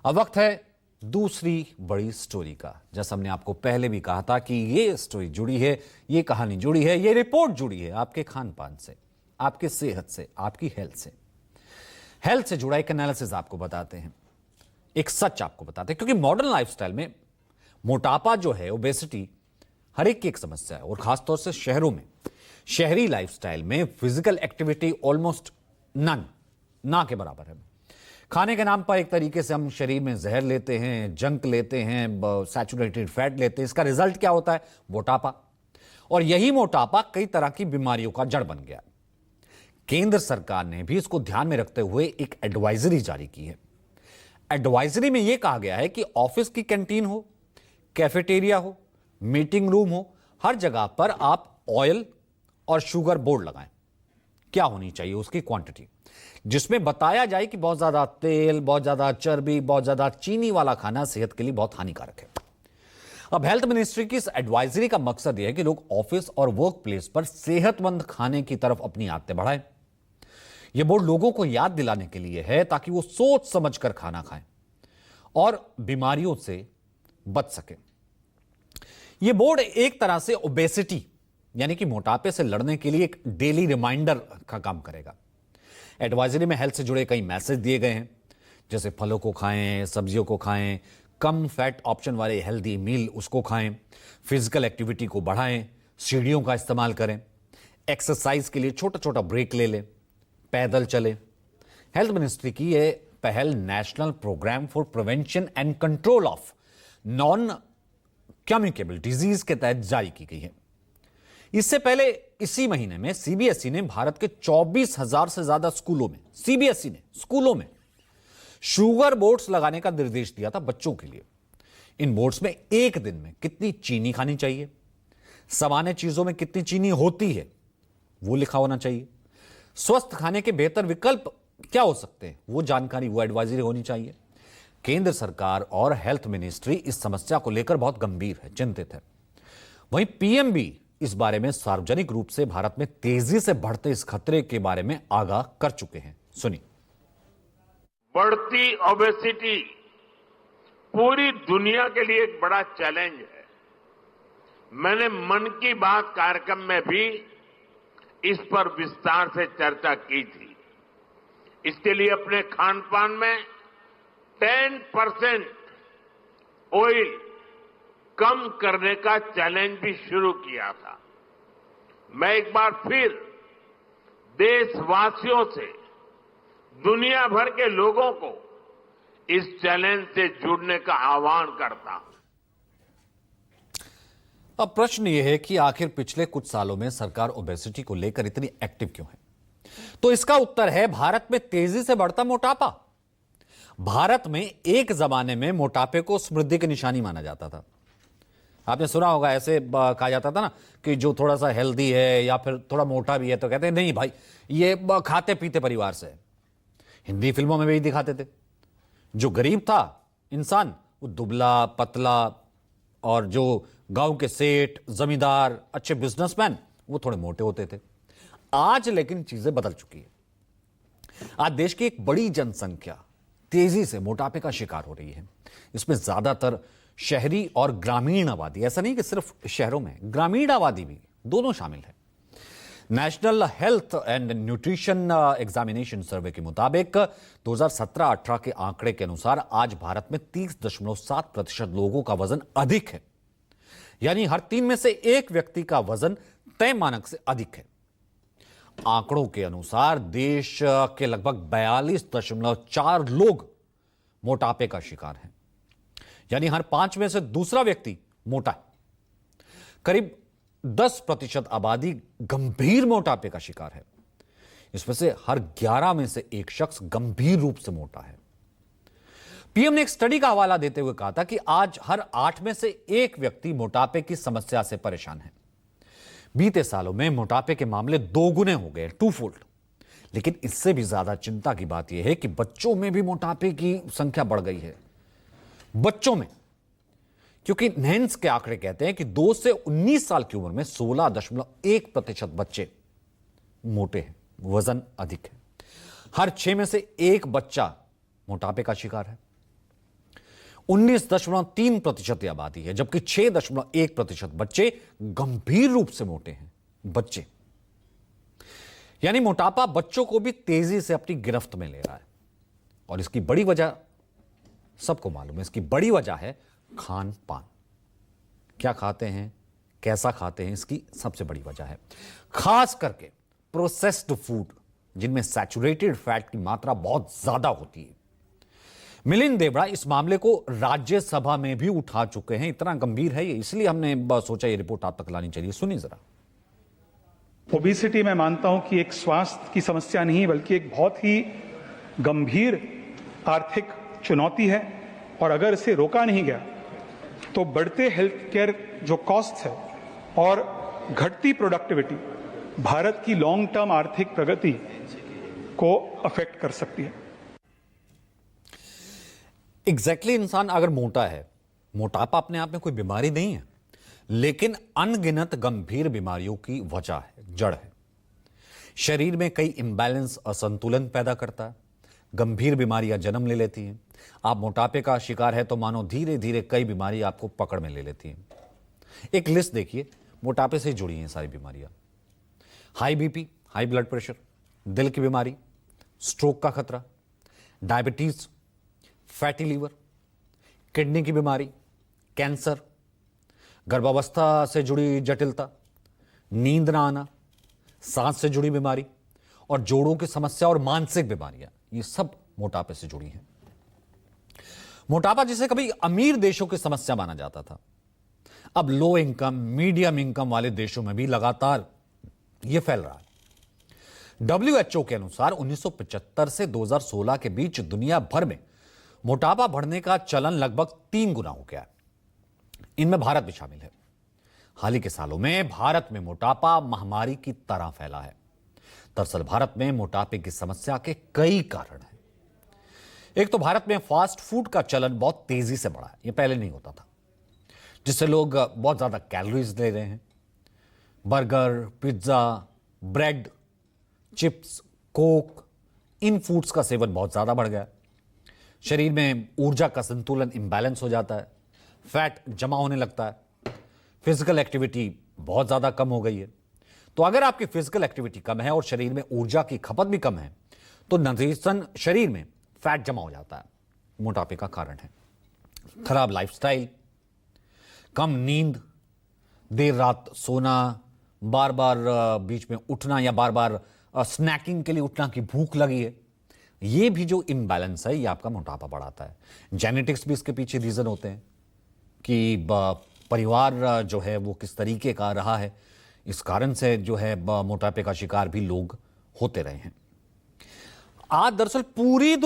अब वक्त है दूसरी बड़ी स्टोरी का। जैसा हमने आपको पहले भी कहा था कि ये स्टोरी जुड़ी है, ये कहानी जुड़ी है, ये रिपोर्ट जुड़ी है आपके खान पान से, आपकी सेहत से, आपकी हेल्थ से। हेल्थ से जुड़ा एक एनालिसिस आपको बताते हैं, एक सच आपको बताते हैं, क्योंकि मॉडर्न लाइफस्टाइल में मोटापा जो है, ओबेसिटी, हर एक की एक समस्या है। और खासतौर से शहरों में, शहरी लाइफस्टाइल में फिजिकल एक्टिविटी ऑलमोस्ट ना के बराबर है। खाने के नाम पर एक तरीके से हम शरीर में जहर लेते हैं, जंक लेते हैं, सैचुरेटेड फैट लेते हैं। इसका रिजल्ट क्या होता है? मोटापा। और यही मोटापा कई तरह की बीमारियों का जड़ बन गया। केंद्र सरकार ने भी इसको ध्यान में रखते हुए एक एडवाइजरी जारी की है। एडवाइजरी में यह कहा गया है कि ऑफिस की कैंटीन हो, कैफेटेरिया हो, मीटिंग रूम हो, हर जगह पर आप ऑयल और शुगर बोर्ड लगाएं। क्या होनी चाहिए उसकी क्वांटिटी, जिसमें बताया जाए कि बहुत ज्यादा तेल, बहुत ज्यादा चर्बी, बहुत ज्यादा चीनी वाला खाना सेहत के लिए बहुत हानिकारक है। अब हेल्थ मिनिस्ट्री की इस एडवाइजरी का मकसद यह है कि लोग ऑफिस और वर्क प्लेस पर सेहतमंद खाने की तरफ अपनी आदतें बढ़ाएं। यह बोर्ड लोगों को याद दिलाने के लिए है ताकि वो सोच समझकर खाना खाएं और बीमारियों से बच सके। यह बोर्ड एक तरह से ओबेसिटी यानी कि मोटापे से लड़ने के लिए एक डेली रिमाइंडर का काम करेगा। एडवाइजरी में हेल्थ से जुड़े कई मैसेज दिए गए हैं, जैसे फलों को खाएं, सब्जियों को खाएं, कम फैट ऑप्शन वाले हेल्दी मील उसको खाएं, फिजिकल एक्टिविटी को बढ़ाएं, सीढ़ियों का इस्तेमाल करें, एक्सरसाइज के लिए छोटा छोटा ब्रेक ले लें, पैदल चलें। हेल्थ मिनिस्ट्री की यह पहल national programme for prevention and control of non communicable disease के तहत जारी की गई है। इससे पहले इसी महीने में सीबीएसई ने भारत के 24,000 से ज्यादा स्कूलों में, सीबीएसई ने स्कूलों में शुगर बोर्ड्स लगाने का निर्देश दिया था बच्चों के लिए। इन बोर्ड्स में एक दिन में कितनी चीनी खानी चाहिए, सामान्य चीजों में कितनी चीनी होती है वो लिखा होना चाहिए, स्वस्थ खाने के बेहतर विकल्प क्या हो सकते हैं वो जानकारी, वो एडवाइजरी होनी चाहिए। केंद्र सरकार और हेल्थ मिनिस्ट्री इस समस्या को लेकर बहुत गंभीर है, चिंतित है। वहीं पीएम भी इस बारे में सार्वजनिक रूप से भारत में तेजी से बढ़ते इस खतरे के बारे में आगाह कर चुके हैं। सुनिए। बढ़ती ओबेसिटी पूरी दुनिया के लिए एक बड़ा चैलेंज है। मैंने मन की बात कार्यक्रम में भी इस पर विस्तार से चर्चा की थी। इसके लिए अपने खान पान में 10% ऑयल कम करने का चैलेंज भी शुरू किया था। मैं एक बार फिर देशवासियों से, दुनिया भर के लोगों को इस चैलेंज से जुड़ने का आह्वान करता हूं। अब प्रश्न यह है कि आखिर पिछले कुछ सालों में सरकार ओबेसिटी को लेकर इतनी एक्टिव क्यों है? तो इसका उत्तर है भारत में तेजी से बढ़ता मोटापा। भारत में एक जमाने में मोटापे को समृद्धि की निशानी माना जाता था। आपने सुना होगा, ऐसे कहा जाता था ना कि जो थोड़ा सा हेल्दी है या फिर थोड़ा मोटा भी है तो कहते हैं नहीं भाई ये खाते पीते परिवार से है। हिंदी फिल्मों में भी दिखाते थे। जो गरीब था इंसान वो दुबला पतला, और जो गांव के सेठ, जमींदार, अच्छे बिजनेसमैन वो थोड़े मोटे होते थे। आज लेकिन चीजें बदल चुकी है। आज देश की एक बड़ी जनसंख्या तेजी से मोटापे का शिकार हो रही है। इसमें ज्यादातर शहरी और ग्रामीण आबादी, ऐसा नहीं कि सिर्फ शहरों में, ग्रामीण आबादी भी दोनों शामिल है। National health and nutrition examination survey के मुताबिक 2017-18 के आंकड़े के अनुसार आज भारत में 30.7% लोगों का वजन अधिक है। यानी हर 3 में से एक व्यक्ति का वजन तय मानक से अधिक है। आंकड़ों के अनुसार देश के लगभग 42.4 लोग मोटापे का शिकार हैं। यानी हर 5 में से दूसरा व्यक्ति मोटा है। करीब 10% आबादी गंभीर मोटापे का शिकार है। इसमें से हर 11 में से एक शख्स गंभीर रूप से मोटा है। पीएम ने एक स्टडी का हवाला देते हुए कहा था कि आज हर 8 में से एक व्यक्ति मोटापे की समस्या से परेशान है। बीते सालों में मोटापे के मामले 2 गुने हो गए, 2-fold। लेकिन इससे भी ज्यादा चिंता की बात यह है कि बच्चों में भी मोटापे की संख्या बढ़ गई है। बच्चों में, क्योंकि नेन्स के आंकड़े कहते हैं कि 2 से 19 साल की उम्र में 16.1% बच्चे मोटे हैं, वजन अधिक है। हर 6 में से एक बच्चा मोटापे का शिकार है। 19.3% आबादी है, जबकि 6.1% बच्चे गंभीर रूप से मोटे हैं। बच्चे यानी मोटापा बच्चों को भी तेजी से अपनी गिरफ्त में ले रहा है। और इसकी बड़ी वजह सबको मालूम है, इसकी बड़ी वजह है खान पान। क्या खाते हैं, कैसा खाते हैं, इसकी सबसे बड़ी वजह है खास करके प्रोसेस्ड फूड, जिनमें सैचुरेटेड फैट की मात्रा बहुत ज्यादा होती है। मिलिंद देवड़ा इस मामले को राज्यसभा में भी उठा चुके हैं। इतना गंभीर है ये, इसलिए हमने सोचा ये रिपोर्ट आप तक लानी चाहिए। सुनिए जरा। ओबेसिटी मैं मानता हूं कि एक स्वास्थ्य की समस्या नहीं बल्कि एक बहुत ही गंभीर आर्थिक चुनौती है, और अगर इसे रोका नहीं गया तो बढ़ते हेल्थ केयर जो कॉस्ट है और घटती प्रोडक्टिविटी भारत की लॉन्ग टर्म आर्थिक प्रगति को अफेक्ट कर सकती है। एग्जैक्टली इंसान अगर मोटा है, मोटापा अपने आप में कोई बीमारी नहीं है, लेकिन अनगिनत गंभीर बीमारियों की वजह है, जड़ है। शरीर में कई इंबैलेंस, असंतुलन पैदा करता है, गंभीर बीमारियां जन्म ले लेती हैं। आप मोटापे का शिकार है तो मानो धीरे धीरे कई बीमारी आपको पकड़ में ले लेती हैं। एक लिस्ट देखिए, मोटापे से जुड़ी हैं सारी बीमारियां। High BP, high blood pressure, दिल की बीमारी, स्ट्रोक का खतरा, डायबिटीज, फैटी लीवर, किडनी की बीमारी, कैंसर, गर्भावस्था से जुड़ी जटिलता, नींद ना आना, सांस से जुड़ी बीमारी और जोड़ों की समस्या और मानसिक बीमारियां, ये सब मोटापे से जुड़ी हैं। मोटापा जिसे कभी अमीर देशों की समस्या माना जाता था, अब लो इनकम, मीडियम इनकम वाले देशों में भी लगातार यह फैल रहा है। WHO के अनुसार 1975 से 2016 के बीच दुनिया भर में मोटापा बढ़ने का चलन लगभग 3 गुना हो गया है। इनमें भारत भी शामिल है। हाल ही के सालों में भारत में मोटापा महामारी की तरह फैला है। दरअसल भारत में मोटापे की समस्या के कई कारण हैं। एक तो भारत में फास्ट फूड का चलन बहुत तेजी से बढ़ा है, यह पहले नहीं होता था, जिससे लोग बहुत ज्यादा कैलोरीज ले रहे हैं। Burger, pizza, bread, chips, coke, इन फूड्स का सेवन बहुत ज्यादा बढ़ गया। शरीर में ऊर्जा का संतुलन इंबैलेंस हो जाता है, फैट जमा होने लगता है, फिजिकल एक्टिविटी बहुत ज्यादा कम हो गई है। तो अगर आपकी फिजिकल एक्टिविटी कम है और शरीर में ऊर्जा की खपत भी कम है तो नतीजतन शरीर में फैट जमा हो जाता है, मोटापे का कारण है। खराब लाइफस्टाइल, कम नींद, देर रात सोना, बार बार बीच में उठना या बार बार स्नैकिंग के लिए उठना कि भूख लगी है, ये भी जो इम्बैलेंस है ये आपका मोटापा बढ़ाता है। जेनेटिक्स भी इसके पीछे रीजन होते हैं कि परिवार जो है वो किस तरीके का रहा है, इस कारण से जो है मोटापे का शिकार भी लोग होते रहे हैं। आज दरअसल पूरी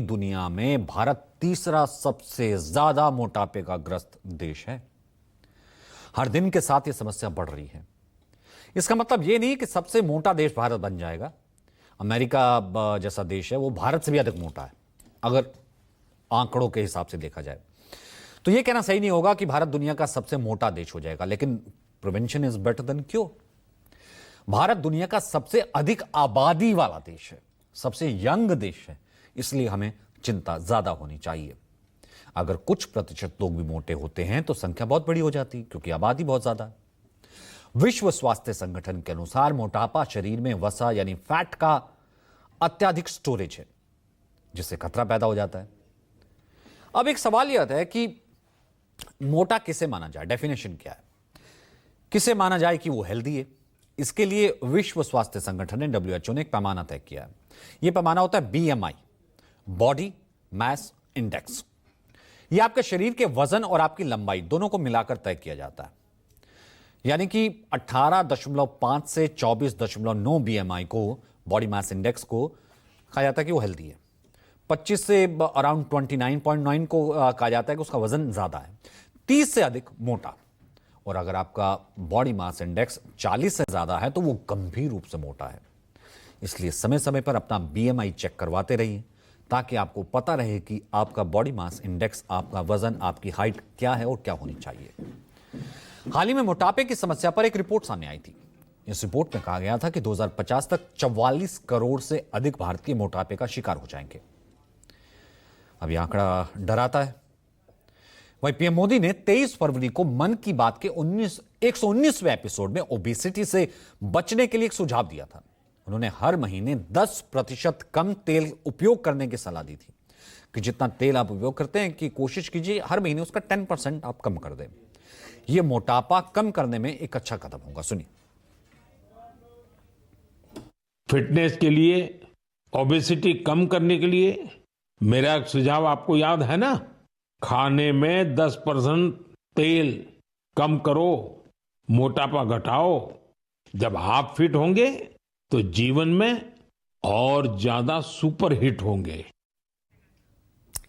दुनिया में भारत तीसरा सबसे ज्यादा मोटापे का ग्रस्त देश है। हर दिन के साथ यह समस्या बढ़ रही है। इसका मतलब यह नहीं कि सबसे मोटा देश भारत बन जाएगा। अमेरिका जैसा देश है वो भारत से भी अधिक मोटा है, अगर आंकड़ों के हिसाब से देखा जाए तो यह कहना सही नहीं होगा कि भारत दुनिया का सबसे मोटा देश हो जाएगा, लेकिन prevention is better than cure. Bharat दुनिया का सबसे अधिक आबादी वाला देश है, सबसे यंग देश है, इसलिए हमें चिंता ज्यादा होनी चाहिए। अगर कुछ प्रतिशत लोग भी मोटे होते हैं तो संख्या बहुत बड़ी हो जाती है, क्योंकि आबादी बहुत ज्यादा है। विश्व स्वास्थ्य संगठन के अनुसार मोटापा शरीर में वसा यानी फैट का अत्यधिक स्टोरेज है, जिससे खतरा पैदा हो जाता है। अब एक सवाल यह आता है कि मोटा किसे माना जाए, डेफिनेशन क्या है, किसे माना जाए कि वो हेल्दी है। इसके लिए विश्व स्वास्थ्य संगठन ने WHO ने एक पैमाना तय किया है। यह पैमाना होता है BMI, बॉडी मास इंडेक्स। यह आपके शरीर के वजन और आपकी लंबाई दोनों को मिलाकर तय किया जाता है। यानी कि 18.5 से 24.9 BMI को, बॉडी मास इंडेक्स को कहा जाता है कि वो हेल्दी है। 25 से अराउंड 29.9 को कहा जाता है कि उसका वजन ज्यादा है। 30 से अधिक मोटा, और अगर आपका बॉडी मास इंडेक्स 40 से ज्यादा है तो वो गंभीर रूप से मोटा है। इसलिए समय समय पर अपना BMI चेक करवाते रहिए, ताकि आपको पता रहे कि आपका बॉडी मास इंडेक्स, आपका वजन, आपकी हाइट क्या है और क्या होनी चाहिए। हाल ही में मोटापे की समस्या पर एक रिपोर्ट सामने आई थी। इस रिपोर्ट में कहा गया था कि 2050 तक 44 करोड़ से अधिक भारतीय मोटापे का शिकार हो जाएंगे। अब यह आंकड़ा डराता है। वहीं पीएम मोदी ने 23 फरवरी को मन की बात के 119वें एपिसोड में ओबेसिटी से बचने के लिए एक सुझाव दिया था। उन्होंने हर महीने 10% कम तेल उपयोग करने की सलाह दी थी कि जितना तेल आप उपयोग करते हैं कि कोशिश कीजिए हर महीने उसका 10% आप कम कर दें। यह मोटापा कम करने में एक अच्छा कदम होगा। सुनिए। फिटनेस के लिए, ओबेसिटी कम करने के लिए मेरा एक सुझाव आपको याद है ना? खाने में 10% तेल कम करो, मोटापा घटाओ। जब आप फिट होंगे तो जीवन में और ज्यादा सुपर हिट होंगे।